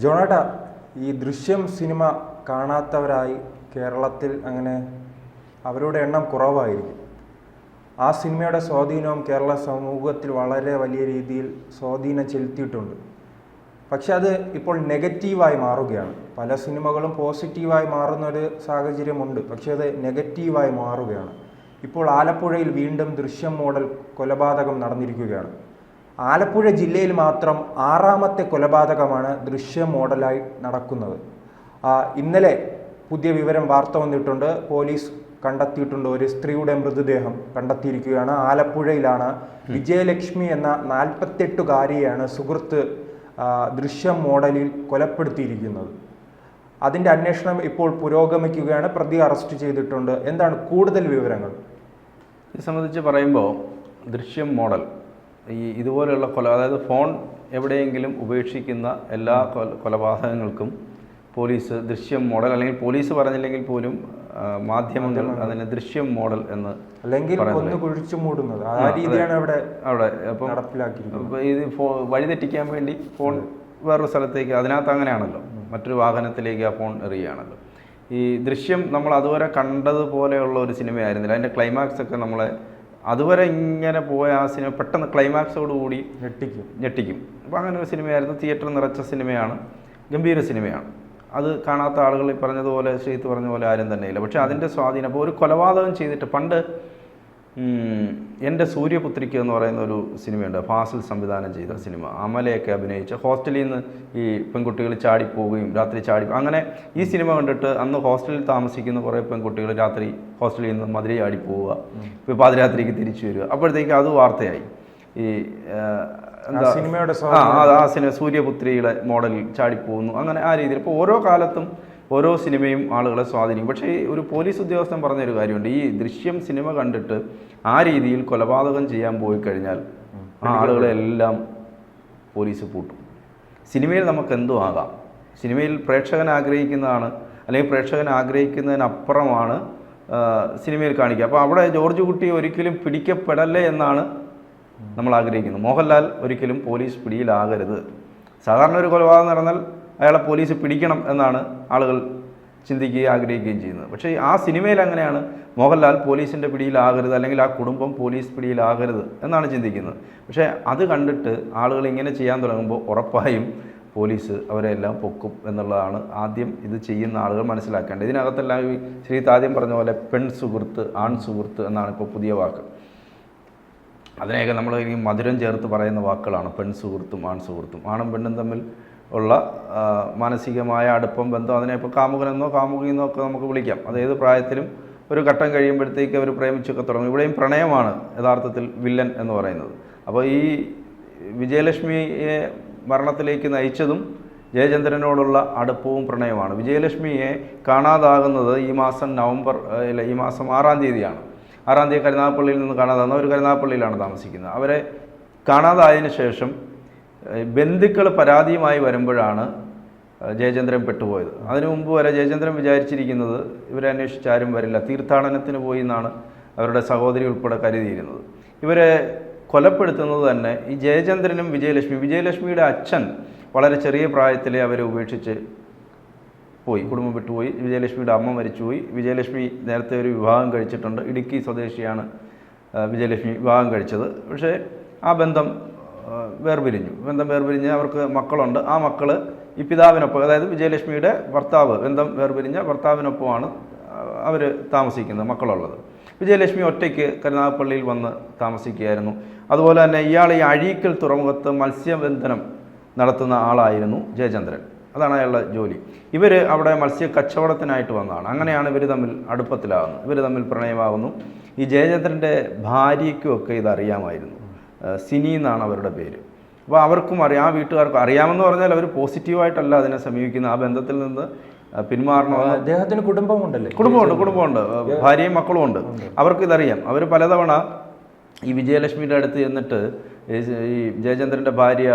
ജോണേട്ടാ, ഈ ദൃശ്യം സിനിമ കാണാത്തവരായി കേരളത്തിൽ അങ്ങനെ അവരുടെ എണ്ണം കുറവായിരിക്കും. ആ സിനിമയുടെ സ്വാധീനവും കേരള സമൂഹത്തിൽ വളരെ വലിയ രീതിയിൽ സ്വാധീനം ചെലുത്തിയിട്ടുണ്ട്. പക്ഷെ അത് ഇപ്പോൾ നെഗറ്റീവായി മാറുകയാണ്. പല സിനിമകളും പോസിറ്റീവായി മാറുന്നൊരു സാഹചര്യമുണ്ട്, പക്ഷെ അത് നെഗറ്റീവായി മാറുകയാണ്. ഇപ്പോൾ ആലപ്പുഴയിൽ വീണ്ടും ദൃശ്യം മോഡൽ കൊലപാതകം നടന്നിരിക്കുകയാണ്. ആലപ്പുഴ ജില്ലയിൽ മാത്രം 6ാമത്തെ കൊലപാതകമാണ് ദൃശ്യം മോഡലായി നടക്കുന്നത്. ഇന്നലെ പുതിയ വിവരം വാർത്ത വന്നിട്ടുണ്ട്. പോലീസ് കണ്ടെത്തിയിട്ടുണ്ട്, ഒരു സ്ത്രീയുടെ മൃതദേഹം കണ്ടെത്തിയിരിക്കുകയാണ്. ആലപ്പുഴയിലാണ് വിജയലക്ഷ്മി എന്ന 48-കാരിയാണ് സുഹൃത്ത് ദൃശ്യം മോഡലിൽ കൊലപ്പെടുത്തിയിരിക്കുന്നത്. അതിൻ്റെ അന്വേഷണം ഇപ്പോൾ പുരോഗമിക്കുകയാണ്. പ്രതി അറസ്റ്റ് ചെയ്തിട്ടുണ്ട്. എന്താണ് കൂടുതൽ വിവരങ്ങൾ? ഇത് സംബന്ധിച്ച് പറയുമ്പോൾ ദൃശ്യം മോഡൽ ഇതുപോലെയുള്ള അതായത് ഫോൺ എവിടെയെങ്കിലും ഉപേക്ഷിക്കുന്ന എല്ലാ കൊലപാതകങ്ങൾക്കും പോലീസ് ദൃശ്യം മോഡൽ, അല്ലെങ്കിൽ പോലീസ് പറഞ്ഞില്ലെങ്കിൽ പോലും മാധ്യമങ്ങൾ അതിന് ദൃശ്യം മോഡൽ എന്ന് അല്ലെങ്കിൽ കുഴിച്ചു മൂടുന്നത് ആ രീതിയാണ് അവിടെ അപ്പം നടപ്പിലാക്കിയിരിക്കുന്നത്. ഇത് വഴിതെറ്റിക്കാൻ വേണ്ടി ഫോൺ വേറൊരു സ്ഥലത്തേക്ക്, അതിനകത്ത് അങ്ങനെയാണല്ലോ, മറ്റൊരു വാഹനത്തിലേക്ക് ആ ഫോൺ എറിയുകയാണല്ലോ. ഈ ദൃശ്യം നമ്മൾ അതുവരെ കണ്ടതുപോലെയുള്ള ഒരു സിനിമയായിരുന്നില്ല. അതിൻ്റെ ക്ലൈമാക്സ് ഒക്കെ നമ്മളെ അതുവരെ ഇങ്ങനെ പോയ ആ സിനിമ പെട്ടെന്ന് ക്ലൈമാക്സോടുകൂടി ഞെട്ടിക്കും. അപ്പോൾ അങ്ങനെ ഒരു സിനിമയായിരുന്നു. തിയേറ്റർ നിറച്ച സിനിമയാണ്, ഗംഭീര സിനിമയാണ്. അത് കാണാത്ത ആളുകൾ ഈ പറഞ്ഞതുപോലെ, ശ്രീത്ത് പറഞ്ഞ പോലെ ആരും തന്നെയില്ല. പക്ഷേ അതിൻ്റെ സ്വാധീനം, അപ്പോൾ ഒരു കൊലപാതകം ചെയ്തിട്ട് പണ്ട് എൻ്റെ സൂര്യപുത്രിക്ക് എന്ന് പറയുന്ന ഒരു സിനിമയുണ്ട്, ഫാസിൽ സംവിധാനം ചെയ്ത സിനിമ, അമലയൊക്കെ അഭിനയിച്ച, ഹോസ്റ്റലിൽ നിന്ന് ഈ പെൺകുട്ടികൾ ചാടിപ്പോവുകയും രാത്രി അങ്ങനെ ഈ സിനിമ കണ്ടിട്ട് അന്ന് ഹോസ്റ്റലിൽ താമസിക്കുന്ന കുറേ പെൺകുട്ടികൾ രാത്രി ഹോസ്റ്റലിൽ നിന്ന് മതിരി ചാടിപ്പോവുക, ഇപ്പോൾ പാതിരാത്രിക്ക് തിരിച്ചു വരിക. അപ്പോഴത്തേക്ക് അത് വാർത്തയായി. ഈ എന്താ സിനിമയുടെ ആ സിനിമ സൂര്യപുത്രിയുടെ മോഡലിൽ ചാടിപ്പോകുന്നു. അങ്ങനെ ആ രീതിയിൽ ഇപ്പോൾ ഓരോ കാലത്തും ഓരോ സിനിമയും ആളുകളെ സ്വാധീനിക്കും. പക്ഷേ ഒരു പോലീസ് ഉദ്യോഗസ്ഥൻ പറഞ്ഞൊരു കാര്യമുണ്ട്, ഈ ദൃശ്യം സിനിമ കണ്ടിട്ട് ആ രീതിയിൽ കൊലപാതകം ചെയ്യാൻ പോയി കഴിഞ്ഞാൽ ആ ആളുകളെ എല്ലാം പോലീസ് പൂട്ടും. സിനിമയിൽ നമുക്ക് എന്തോ ആകാം, സിനിമയിൽ പ്രേക്ഷകൻ ആഗ്രഹിക്കുന്നതാണ്, അല്ലെങ്കിൽ പ്രേക്ഷകൻ ആഗ്രഹിക്കുന്നതിനപ്പുറമാണ് സിനിമയിൽ കാണിക്കുക. അപ്പോൾ അവിടെ ജോർജ് കുട്ടി ഒരിക്കലും പിടിക്കപ്പെടല്ലേ എന്നാണ് നമ്മൾ ആഗ്രഹിക്കുന്നത്. മോഹൻലാൽ ഒരിക്കലും പോലീസ് പിടിയിലാകരുത്. സാധാരണ ഒരു കൊലപാതകം നടന്നാൽ അയാളെ പോലീസ് പിടിക്കണം എന്നാണ് ആളുകൾ ചിന്തിക്കുകയും ആഗ്രഹിക്കുകയും ചെയ്യുന്നത്. പക്ഷേ ആ സിനിമയിൽ അങ്ങനെയാണ്, മോഹൻലാൽ പോലീസിൻ്റെ പിടിയിലാകരുത്, അല്ലെങ്കിൽ ആ കുടുംബം പോലീസ് പിടിയിലാകരുത് എന്നാണ് ചിന്തിക്കുന്നത്. പക്ഷേ അത് കണ്ടിട്ട് ആളുകൾ ഇങ്ങനെ ചെയ്യാൻ തുടങ്ങുമ്പോൾ ഉറപ്പായും പോലീസ് അവരെല്ലാം പൊക്കും എന്നുള്ളതാണ് ആദ്യം ഇത് ചെയ്യുന്ന ആളുകൾ മനസ്സിലാക്കേണ്ടത്. ഇതിനകത്തെല്ലാം ഈ ശ്രീത്ത് ആദ്യം പറഞ്ഞ പോലെ പെൺ സുഹൃത്ത്, ആൺ സുഹൃത്ത് എന്നാണ് ഇപ്പോൾ പുതിയ വാക്ക്. അതിനെയൊക്കെ നമ്മൾ ഈ മധുരം ചേർത്ത് പറയുന്ന വാക്കുകളാണ് പെൺ സുഹൃത്തും ആൺ സുഹൃത്തും. ആണും പെണ്ണും തമ്മിൽ ഉള്ള മാനസികമായ അടുപ്പം, ബന്ധം, അതിനെ ഇപ്പോൾ കാമുകനെന്നോ കാമുകിയെന്നോ ഒക്കെ നമുക്ക് വിളിക്കാം. അത് ഏത് പ്രായത്തിലും ഒരു ഘട്ടം കഴിയുമ്പോഴത്തേക്ക് അവർ പ്രേമിച്ചൊക്കെ തുടങ്ങും. ഇവിടെയും പ്രണയമാണ് യഥാർത്ഥത്തിൽ വില്ലൻ എന്ന് പറയുന്നത്. അപ്പോൾ ഈ വിജയലക്ഷ്മിയെ മരണത്തിലേക്ക് നയിച്ചതും ജയചന്ദ്രനോടുള്ള അടുപ്പവും പ്രണയമാണ്. വിജയലക്ഷ്മിയെ കാണാതാകുന്നത് ഈ മാസം 6-ാം തീയതിയാണ്. 6-ാം തീയതി കരുനാഗപ്പള്ളിയിൽ നിന്ന് കാണാതാകുന്ന, ഒരു കരുനാഗപ്പള്ളിയിലാണ് താമസിക്കുന്നത്. അവരെ കാണാതായതിനു ശേഷം ബന്ധുക്കൾ പരാതിയുമായി വരുമ്പോഴാണ് ജയചന്ദ്രൻ പെട്ടുപോയത്. അതിനു മുമ്പ് വരെ ജയചന്ദ്രൻ വിചാരിച്ചിരിക്കുന്നത് ഇവരെ അന്വേഷിച്ച് ആരും വരില്ല, തീർത്ഥാടനത്തിന് പോയി എന്നാണ് അവരുടെ സഹോദരി ഉൾപ്പെടെ കരുതിയിരുന്നത്. ഇവരെ കൊലപ്പെടുത്തുന്നത് തന്നെ ഈ ജയചന്ദ്രനും വിജയലക്ഷ്മിയുടെ അച്ഛൻ വളരെ ചെറിയ പ്രായത്തിലെ അവരെ ഉപേക്ഷിച്ച് പോയി, കുടുംബം വിട്ടുപോയി. വിജയലക്ഷ്മിയുടെ അമ്മ മരിച്ചുപോയി. വിജയലക്ഷ്മി നേരത്തെ ഒരു വിവാഹം കഴിച്ചിട്ടുണ്ട്. ഇടുക്കി സ്വദേശിയാണ് വിജയലക്ഷ്മി വിവാഹം കഴിച്ചത്. പക്ഷേ ആ ബന്ധം വേർപിരിഞ്ഞ് അവർക്ക് മക്കളുണ്ട്. ആ മക്കൾ ഈ പിതാവിനൊപ്പം, അതായത് വിജയലക്ഷ്മിയുടെ ഭർത്താവ്, ബന്ധം വേർപിരിഞ്ഞ ഭർത്താവിനൊപ്പമാണ് അവർ താമസിക്കുന്നത്, മക്കളുള്ളത്. വിജയലക്ഷ്മി ഒറ്റയ്ക്ക് കരുനാഗപ്പള്ളിയിൽ വന്ന് താമസിക്കുകയായിരുന്നു. അതുപോലെ തന്നെ ഇയാൾ ഈ അഴീക്കൽ തുറമുഖത്ത് മത്സ്യബന്ധനം നടത്തുന്ന ആളായിരുന്നു ജയചന്ദ്രൻ. അതാണ് അയാളുടെ ജോലി. ഇവർ അവിടെ മത്സ്യ കച്ചവടത്തിനായിട്ട് വന്നതാണ്. അങ്ങനെയാണ് ഇവർ തമ്മിൽ അടുപ്പത്തിലാകുന്നത്, ഇവർ തമ്മിൽ പ്രണയമാകുന്നു. ഈ ജയചന്ദ്രൻ്റെ ഭാര്യയ്ക്കുമൊക്കെ ഇതറിയാമായിരുന്നു. സിനി എന്നാണ് അവരുടെ പേര്. അപ്പോൾ അവർക്കും അറിയാം, ആ വീട്ടുകാർക്കും അറിയാമെന്ന് പറഞ്ഞാൽ അവർ പോസിറ്റീവായിട്ടല്ല അതിനെ സമീപിക്കുന്നത്. ആ ബന്ധത്തിൽ നിന്ന് പിന്മാറണമെന്ന്. അദ്ദേഹത്തിന് കുടുംബമുണ്ട്, ഭാര്യയും മക്കളും ഉണ്ട്. അവർക്കിതറിയാം. അവർ പലതവണ ഈ വിജയലക്ഷ്മിയുടെ അടുത്ത് ചെന്നിട്ട് ഈ ജയചന്ദ്രൻ്റെ ഭാര്യ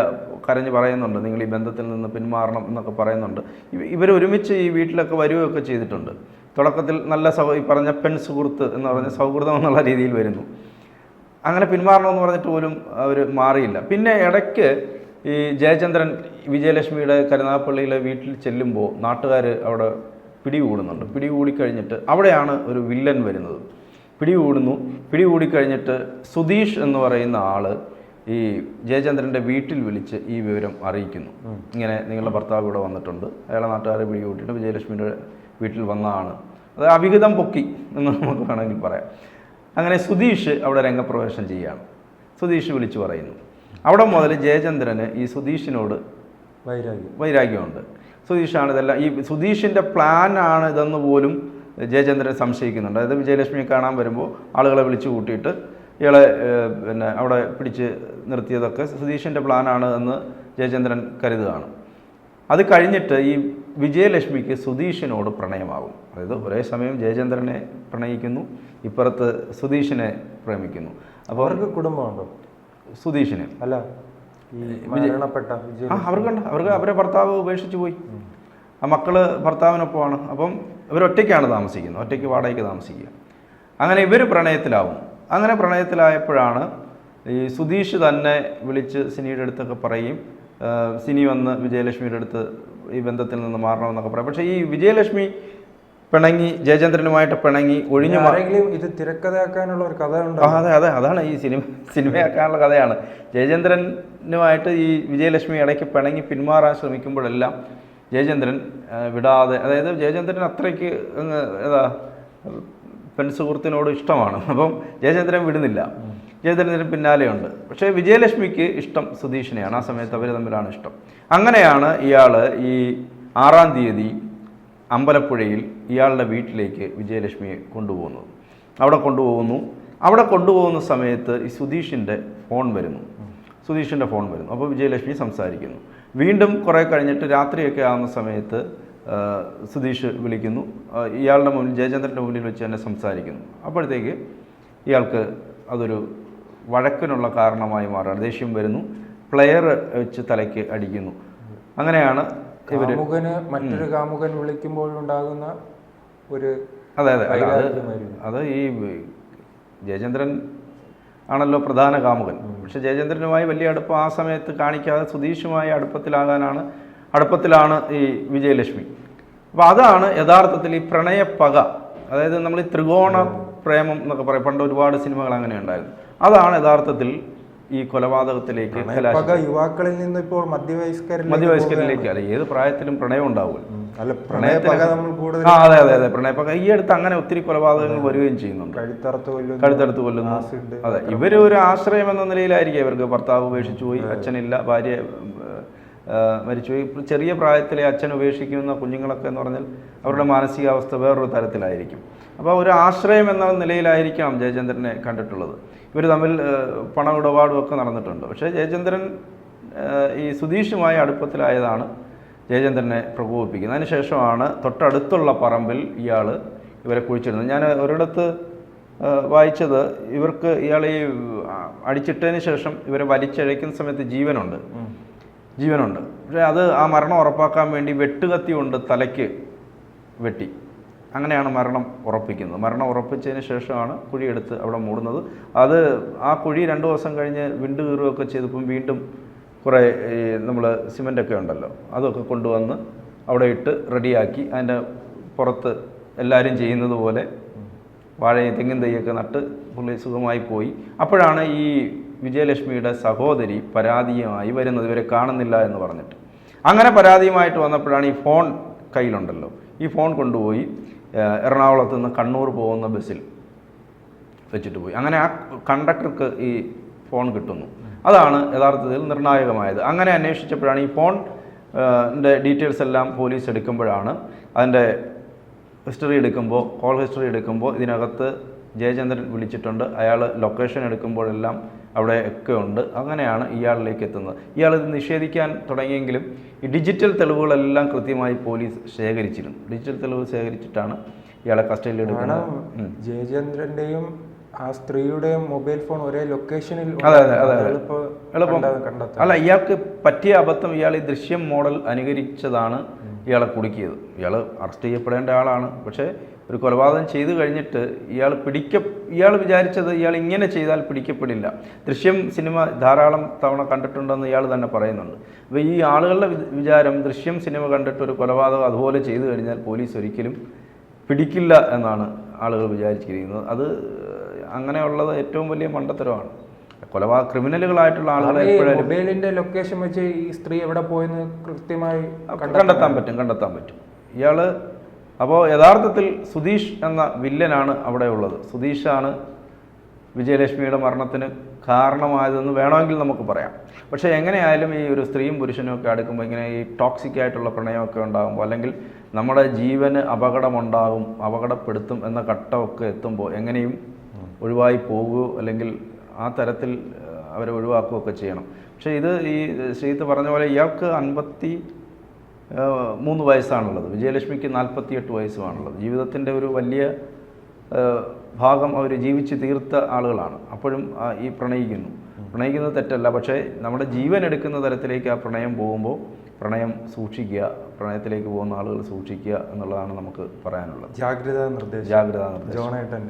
കരഞ്ഞ് പറയുന്നുണ്ട്, നിങ്ങൾ ഈ ബന്ധത്തിൽ നിന്ന് പിന്മാറണം എന്നൊക്കെ പറയുന്നുണ്ട്. ഇവരൊരുമിച്ച് ഈ വീട്ടിലൊക്കെ വരികയൊക്കെ ചെയ്തിട്ടുണ്ട്. തുടക്കത്തിൽ നല്ല ഈ പറഞ്ഞ പെൺ സുഹൃത്ത് എന്ന് പറഞ്ഞ സൗഹൃദം എന്നുള്ള രീതിയിൽ വരുന്നു. അങ്ങനെ പിന്മാറണമെന്ന് പറഞ്ഞിട്ട് പോലും അവർ മാറിയില്ല. പിന്നെ ഇടയ്ക്ക് ഈ ജയചന്ദ്രൻ വിജയലക്ഷ്മിയുടെ കരുനാഗപ്പള്ളിയിലെ വീട്ടിൽ ചെല്ലുമ്പോൾ നാട്ടുകാർ അവിടെ പിടികൂടുന്നുണ്ട്. പിടികൂടിക്കഴിഞ്ഞിട്ട് അവിടെയാണ് ഒരു വില്ലൻ വരുന്നത്. പിടികൂടിക്കഴിഞ്ഞിട്ട് സുധീഷ് എന്ന് പറയുന്ന ആള് ഈ ജയചന്ദ്രൻ്റെ വീട്ടിൽ വിളിച്ച് ഈ വിവരം അറിയിക്കുന്നു. ഇങ്ങനെ നിങ്ങളുടെ ഭർത്താവ് ഇവിടെ വന്നിട്ടുണ്ട്, അയാളെ നാട്ടുകാരെ പിടികൂട്ടിയിട്ട് വിജയലക്ഷ്മിയുടെ വീട്ടിൽ വന്നതാണ്. അത് അവിഹിതം പൊക്കി എന്ന് നമുക്ക് വേണമെങ്കിൽ പറയാം. അങ്ങനെ സുധീഷ് അവിടെ രംഗപ്രവേശനം ചെയ്യുകയാണ്. സുധീഷ് വിളിച്ചു പറയുന്നു. അവിടെ മുതൽ ജയചന്ദ്രന് ഈ സുധീഷിനോട് വൈരാഗ്യമുണ്ട്. സുധീഷാണ് ഇതെല്ലാം, ഈ സുധീഷിൻ്റെ പ്ലാനാണ് ഇതെന്ന് പോലും ജയചന്ദ്രൻ സംശയിക്കുന്നുണ്ട്. അതായത് വിജയലക്ഷ്മിയെ കാണാൻ വരുമ്പോൾ ആളുകളെ വിളിച്ചു കൂട്ടിയിട്ട് ഇയാളെ പിന്നെ അവിടെ പിടിച്ച് നിർത്തിയതൊക്കെ സുധീഷിൻ്റെ പ്ലാനാണ് എന്ന് ജയചന്ദ്രൻ കരുതുകയാണ്. അത് കഴിഞ്ഞിട്ട് ഈ വിജയലക്ഷ്മിക്ക് സുധീഷിനോട് പ്രണയമാകും. അതായത് ഒരേ സമയം ജയചന്ദ്രനെ പ്രണയിക്കുന്നു, ഇപ്പുറത്ത് സുധീഷിനെ പ്രേമിക്കുന്നു. അപ്പോൾ അവർക്ക് കുടുംബമുണ്ടോ? സുധീഷിന് അല്ല, അവർക്ക് അവരെ ഭർത്താവ് ഉപേക്ഷിച്ച് പോയി. ആ മക്കള് ഭർത്താവിനൊപ്പമാണ്. അപ്പം ഇവരൊറ്റയ്ക്കാണ് താമസിക്കുന്നത്, ഒറ്റയ്ക്ക് വാടകയ്ക്ക് താമസിക്കുക. അങ്ങനെ ഇവർ പ്രണയത്തിലാവും. അങ്ങനെ പ്രണയത്തിലായപ്പോഴാണ് ഈ സുധീഷ് തന്നെ വിളിച്ച് സിനിയുടെ അടുത്തൊക്കെ പറയും, സിനി വന്ന് വിജയലക്ഷ്മിയുടെ അടുത്ത് ഈ ബന്ധത്തിൽ നിന്ന് മാറണമെന്നൊക്കെ പറയും. പക്ഷേ ഈ വിജയലക്ഷ്മി പിണങ്ങി, ജയചന്ദ്രനുമായിട്ട് പിണങ്ങി ഒഴിഞ്ഞു ഇത് തിരക്കഥയാക്കാനുള്ള ഒരു കഥ ഉണ്ട്. അതാണ് ഈ സിനിമയാക്കാനുള്ള കഥയാണ്. ജയചന്ദ്രനുമായിട്ട് ഈ വിജയലക്ഷ്മി ഇടയ്ക്ക് പിണങ്ങി പിന്മാറാൻ ശ്രമിക്കുമ്പോഴെല്ലാം ജയചന്ദ്രൻ വിടാതെ, അതായത് ജയചന്ദ്രൻ അത്രയ്ക്ക് പെൺസുഹൃത്തിനോട് ഇഷ്ടമാണ്. അപ്പം ജയചന്ദ്രൻ വിടുന്നില്ല, ജയചന്ദ്രന് പിന്നാലെയുണ്ട്. പക്ഷേ വിജയലക്ഷ്മിക്ക് ഇഷ്ടം സുധീഷിനെയാണ്. ആ സമയത്ത് അവർ തമ്മിലാണ് ഇഷ്ടം. അങ്ങനെയാണ് ഇയാൾ ഈ 6-ാം തീയതി അമ്പലപ്പുഴയിൽ ഇയാളുടെ വീട്ടിലേക്ക് വിജയലക്ഷ്മിയെ കൊണ്ടുപോകുന്നത്. അവിടെ കൊണ്ടുപോകുന്ന സമയത്ത് ഈ സുധീഷിൻ്റെ ഫോൺ വരുന്നു. അപ്പോൾ വിജയലക്ഷ്മി സംസാരിക്കുന്നു. വീണ്ടും കുറേ കഴിഞ്ഞിട്ട് രാത്രിയൊക്കെ ആകുന്ന സമയത്ത് സുധീഷ് വിളിക്കുന്നു. ഇയാളുടെ മുന്നിൽ, ജയചന്ദ്രൻ്റെ മുന്നിൽ വെച്ച് തന്നെ സംസാരിക്കുന്നു. അപ്പോഴത്തേക്ക് ഇയാൾക്ക് അതൊരു വഴക്കിനുള്ള കാരണമായി മാറുകയാണ്. ദേഷ്യം വരുന്നു, പ്ലെയർ വെച്ച് തലയ്ക്ക് അടിക്കുന്നു. അങ്ങനെയാണ് മറ്റൊരു കാമുകൻ വിളിക്കുമ്പോഴുണ്ടാകുന്ന ഒരു അത് ഈ ജയചന്ദ്രൻ ആണല്ലോ പ്രധാന കാമുകൻ. പക്ഷെ ജയചന്ദ്രനുമായി വലിയ അടുപ്പം ആ സമയത്ത് കാണിക്കാതെ സുധീഷുമായി അടുപ്പത്തിലാണ് ഈ വിജയലക്ഷ്മി. അപ്പോൾ അതാണ് യഥാർത്ഥത്തിൽ ഈ പ്രണയപ്പക. അതായത് നമ്മൾ ഈ ത്രികോണ പ്രേമം എന്നൊക്കെ പറയും, പണ്ട് ഒരുപാട് സിനിമകൾ അങ്ങനെ ഉണ്ടായിരുന്നു. അതാണ് യഥാർത്ഥത്തിൽ ഈ കൊലപാതകത്തിലേക്ക് യുവാക്കളിൽ നിന്ന് ഇപ്പോൾ മധ്യവയസ്കരിലേക്ക് അല്ല, ഏത് പ്രായത്തിലും പ്രണയം ഉണ്ടാവുമല്ലോ. അതെ പ്രണയപ്പക. ഈ അടുത്ത് അങ്ങനെ ഒത്തിരി കൊലപാതകങ്ങൾ വരികയും ചെയ്യുന്നുണ്ട്. കഴുത്തറുത്ത് കൊല്ലുന്നു. അതെ, ഇവർ ഒരു ആശ്രയം എന്ന നിലയിലായിരിക്കും. ഇവർക്ക് ഭർത്താവ് ഉപേക്ഷിച്ചു പോയി, അച്ഛനില്ല, ഭാര്യ മരിച്ചുപോയി. ചെറിയ പ്രായത്തിലെ അച്ഛൻ ഉപേക്ഷിക്കുന്ന കുഞ്ഞുങ്ങളൊക്കെ എന്ന് പറഞ്ഞാൽ അവരുടെ മാനസികാവസ്ഥ വേറൊരു തരത്തിലായിരിക്കും. അപ്പോൾ ഒരു ആശ്രയം എന്ന നിലയിലായിരിക്കാം ജയചന്ദ്രനെ കണ്ടിട്ടുള്ളത്. ഇവർ തമ്മിൽ പണമിടപാടും ഒക്കെ നടന്നിട്ടുണ്ട്. പക്ഷേ ജയചന്ദ്രൻ ഈ സുധീഷുമായി അടുപ്പത്തിലായതാണ് ജയചന്ദ്രനെ പ്രകോപിപ്പിക്കുന്നത്. അതിനുശേഷമാണ് തൊട്ടടുത്തുള്ള പറമ്പിൽ ഇവരെ കുഴിച്ചിടുന്നത്. ഞാൻ ഒരിടത്ത് വായിച്ചത്, ഇയാൾ ഈ അടിച്ചിട്ടതിന് ശേഷം ഇവരെ വലിച്ചഴയ്ക്കുന്ന സമയത്ത് ജീവനുണ്ട്. പക്ഷേ അത് ആ മരണം ഉറപ്പാക്കാൻ വേണ്ടി വെട്ടുകത്തി കൊണ്ട് തലയ്ക്ക് വെട്ടി. അങ്ങനെയാണ് മരണം ഉറപ്പിക്കുന്നത്. മരണം ഉറപ്പിച്ചതിന് ശേഷമാണ് കുഴിയെടുത്ത് അവിടെ മൂടുന്നത്. ആ കുഴി 2 ദിവസം കഴിഞ്ഞ് വിണ്ടു കീറുകയൊക്കെ ചെയ്തപ്പം വീണ്ടും കുറേ നമ്മൾ സിമൻ്റൊക്കെ ഉണ്ടല്ലോ, അതൊക്കെ കൊണ്ടുവന്ന് അവിടെ ഇട്ട് റെഡിയാക്കി അതിൻ്റെ പുറത്ത് എല്ലാവരും ചെയ്യുന്നത് പോലെ വാഴയും തെങ്ങിൻ തൈയൊക്കെ നട്ട് പുള്ളി സുഖമായി പോയി. അപ്പോഴാണ് ഈ വിജയലക്ഷ്മിയുടെ സഹോദരി പരാതിയുമായി വരുന്നത്, ഇവരെ കാണുന്നില്ല എന്ന് പറഞ്ഞിട്ട്. അങ്ങനെ പരാതിയുമായിട്ട് വന്നപ്പോഴാണ് ഈ ഫോൺ കയ്യിലുണ്ടല്ലോ, ഈ ഫോൺ കൊണ്ടുപോയി എറണാകുളത്ത് നിന്ന് കണ്ണൂർ പോകുന്ന ബസ്സിൽ വെച്ചിട്ട് പോയി. അങ്ങനെ ആ കണ്ടക്ടർക്ക് ഈ ഫോൺ കിട്ടുന്നു. അതാണ് യഥാർത്ഥത്തിൽ നിർണായകമായത്. അങ്ങനെ അന്വേഷിച്ചപ്പോഴാണ് ഈ ഫോണിൻ്റെ ഡീറ്റെയിൽസ് എല്ലാം പോലീസ് എടുക്കുമ്പോഴാണ്, അതിൻ്റെ കോൾ ഹിസ്റ്ററി എടുക്കുമ്പോൾ ഇതിനകത്ത് ജയചന്ദ്രൻ വിളിച്ചിട്ടുണ്ട്. അയാൾ ലൊക്കേഷൻ എടുക്കുമ്പോഴെല്ലാം അവിടെ ഒക്കെ ഉണ്ട്. അങ്ങനെയാണ് ഇയാളിലേക്ക് എത്തുന്നത്. ഇയാളിത് നിഷേധിക്കാൻ തുടങ്ങിയെങ്കിലും ഈ ഡിജിറ്റൽ തെളിവുകളെല്ലാം കൃത്യമായി പോലീസ് ശേഖരിച്ചിരുന്നു. ഡിജിറ്റൽ തെളിവ് ശേഖരിച്ചിട്ടാണ് ഇയാളെ കസ്റ്റഡിയിൽ എടുക്കുന്നത്. ജയചന്ദ്രൻ്റെയും ആ സ്ത്രീയുടെയും മൊബൈൽ ഫോൺ ഒരേ ലൊക്കേഷനിൽ. എളുപ്പം അല്ല, ഇയാൾക്ക് പറ്റിയ അബദ്ധം, ഇയാൾ ഈ ദൃശ്യം മോഡൽ അനുകരിച്ചതാണ് ഇയാളെ കുടുക്കിയത്. ഇയാൾ അറസ്റ്റ് ചെയ്യപ്പെടേണ്ട ആളാണ്. പക്ഷേ ഒരു കൊലപാതകം ചെയ്തു കഴിഞ്ഞിട്ട് ഇയാൾ വിചാരിച്ചത് ഇയാൾ ഇങ്ങനെ ചെയ്താൽ പിടിക്കപ്പെടില്ല. ദൃശ്യം സിനിമ ധാരാളം തവണ കണ്ടിട്ടുണ്ടെന്ന് ഇയാൾ തന്നെ പറയുന്നുണ്ട്. അപ്പോൾ ഈ ആളുകളുടെ വിചാരം ദൃശ്യം സിനിമ കണ്ടിട്ട് ഒരു കൊലപാതകം അതുപോലെ ചെയ്തു കഴിഞ്ഞാൽ പോലീസ് ഒരിക്കലും പിടിക്കില്ല എന്നാണ് ആളുകൾ വിചാരിച്ചിരിക്കുന്നത്. അത് അങ്ങനെയുള്ളത് ഏറ്റവും വലിയ മണ്ടത്തരമാണ്. ക്രിമിനലുകളായിട്ടുള്ള ആളുകളെ എപ്പോഴും മൊബൈലിന്റെ ലൊക്കേഷൻ വെച്ച് ഈ സ്ത്രീ എവിടെ പോയെന്ന് കൃത്യമായി കണ്ടെത്താൻ പറ്റും. ഇയാള് അപ്പോൾ യഥാർത്ഥത്തിൽ സുധീഷ് എന്ന വില്ലനാണ് അവിടെ ഉള്ളത്. സുധീഷാണ് വിജയലക്ഷ്മിയുടെ മരണത്തിന് കാരണമായതെന്ന് വേണമെങ്കിൽ നമുക്ക് പറയാം. പക്ഷേ എങ്ങനെയായാലും ഈ ഒരു സ്ത്രീയും പുരുഷനും ഒക്കെ അടുക്കുമ്പോൾ ഇങ്ങനെ ഈ ടോക്സിക് ആയിട്ടുള്ള പ്രണയമൊക്കെ ഉണ്ടാകുമ്പോൾ, അല്ലെങ്കിൽ നമ്മുടെ ജീവന് അപകടപ്പെടുത്തും എന്ന ഘട്ടമൊക്കെ എത്തുമ്പോൾ എങ്ങനെയും ഒഴിവായി പോകുകയോ അല്ലെങ്കിൽ ആ തരത്തിൽ അവരെ ഒഴിവാക്കുകയൊക്കെ ചെയ്യണം. പക്ഷേ ഇത് ഈ ശ്രീത്ത് പറഞ്ഞ പോലെ ഇയാൾക്ക് 53 വയസ്സാണുള്ളത്, വിജയലക്ഷ്മിക്ക് 48 വയസ്സുമാണുള്ളത്. ജീവിതത്തിൻ്റെ ഒരു വലിയ ഭാഗം അവർ ജീവിച്ച് തീർത്ത ആളുകളാണ്. അപ്പോഴും ഈ പ്രണയിക്കുന്നത് തെറ്റല്ല. പക്ഷേ നമ്മുടെ ജീവൻ എടുക്കുന്ന തരത്തിലേക്ക് ആ പ്രണയം പോകുമ്പോൾ സൂക്ഷിക്കുക, പ്രണയത്തിലേക്ക് പോകുന്ന ആളുകൾ സൂക്ഷിക്കുക എന്നുള്ളതാണ് നമുക്ക് പറയാനുള്ളത്. ജാഗ്രതാ നിർദ്ദേശം ജോണേട്ടൻ.